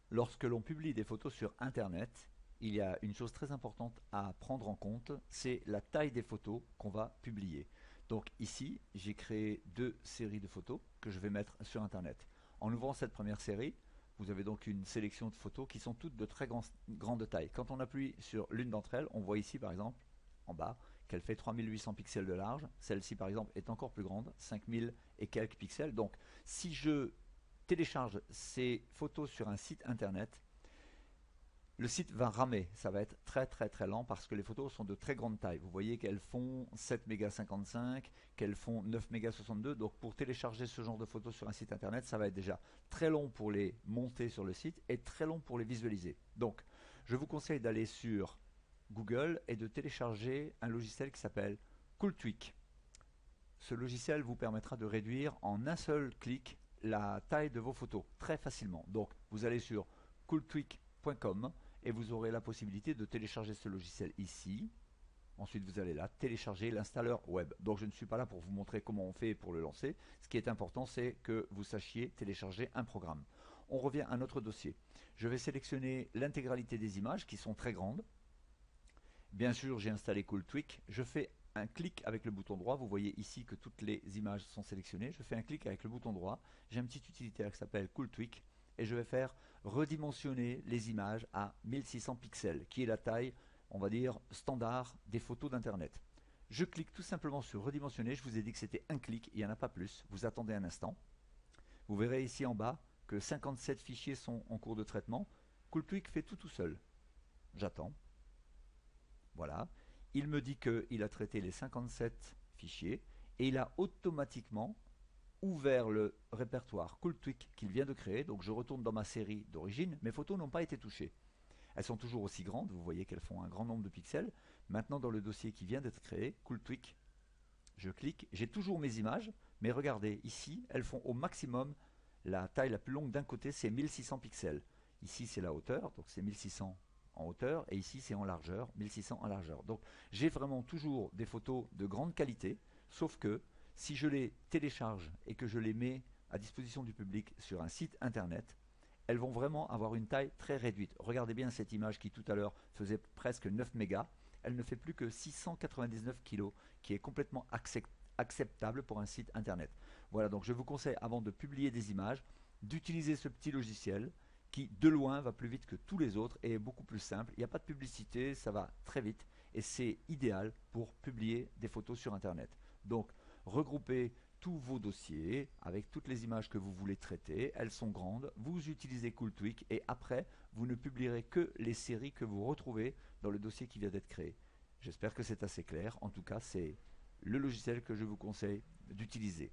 Lorsque l'on publie des photos sur Internet, il y a une chose très importante à prendre en compte, c'est la taille des photos qu'on va publier. Donc ici, j'ai créé deux séries de photos que je vais mettre sur Internet. En ouvrant cette première série, vous avez donc une sélection de photos qui sont toutes de très grande taille. Quand on appuie sur l'une d'entre elles, on voit ici par exemple, en bas, qu'elle fait 3800 pixels de large. Celle-ci par exemple est encore plus grande, 5000 et quelques pixels. Donc si je télécharge ces photos sur un site internet, le site va ramer, ça va être très lent parce que les photos sont de très grande taille. Vous voyez qu'elles font 7 mégas 55, qu'elles font 9 mégas 62. Donc pour télécharger ce genre de photos sur un site internet, ça va être déjà très long pour les monter sur le site et très long pour les visualiser. Donc je vous conseille d'aller sur Google et de télécharger un logiciel qui s'appelle CoolTweak. Ce logiciel vous permettra de réduire en un seul clic la taille de vos photos très facilement. Donc vous allez sur cooltweak.com et vous aurez la possibilité de télécharger ce logiciel ici. Ensuite, vous allez là télécharger l'installeur web. Donc je ne suis pas là pour vous montrer comment on fait pour le lancer. Ce qui est important, c'est que vous sachiez télécharger un programme. On revient à notre dossier. Je vais sélectionner l'intégralité des images qui sont très grandes. Bien sûr, j'ai installé CoolTweak. Je fais un clic avec le bouton droit. Vous voyez ici que toutes les images sont sélectionnées. Je fais un clic avec le bouton droit. J'ai un petit utilitaire qui s'appelle CoolTweak et je vais faire redimensionner les images à 1600 pixels, qui est la taille, on va dire, standard des photos d'internet. Je clique tout simplement sur redimensionner. Je vous ai dit que c'était un clic, il n'y en a pas plus. Vous attendez un instant. Vous verrez ici en bas que 57 fichiers sont en cours de traitement. CoolTweak fait tout seul. J'attends. Voilà. Il me dit qu'il a traité les 57 fichiers et il a automatiquement ouvert le répertoire CoolTweak qu'il vient de créer. Donc je retourne dans ma série d'origine. Mes photos n'ont pas été touchées. Elles sont toujours aussi grandes. Vous voyez qu'elles font un grand nombre de pixels. Maintenant, dans le dossier qui vient d'être créé, CoolTweak, je clique. J'ai toujours mes images. Mais regardez, ici, elles font au maximum la taille la plus longue d'un côté, c'est 1600 pixels. Ici, c'est la hauteur. Donc c'est 1600 en hauteur et ici c'est en largeur, 1600 en largeur. Donc j'ai vraiment toujours des photos de grande qualité, sauf que si je les télécharge et que je les mets à disposition du public sur un site internet, elles vont vraiment avoir une taille très réduite. Regardez bien cette image qui tout à l'heure faisait presque 9 mégas, elle ne fait plus que 699 kilos, qui est complètement acceptable pour un site internet. Voilà, donc je vous conseille avant de publier des images, d'utiliser ce petit logiciel qui de loin va plus vite que tous les autres et est beaucoup plus simple. Il n'y a pas de publicité, ça va très vite et c'est idéal pour publier des photos sur internet. Donc regroupez tous vos dossiers avec toutes les images que vous voulez traiter, elles sont grandes, vous utilisez CoolTweak et après vous ne publierez que les séries que vous retrouvez dans le dossier qui vient d'être créé. J'espère que c'est assez clair, en tout cas c'est le logiciel que je vous conseille d'utiliser.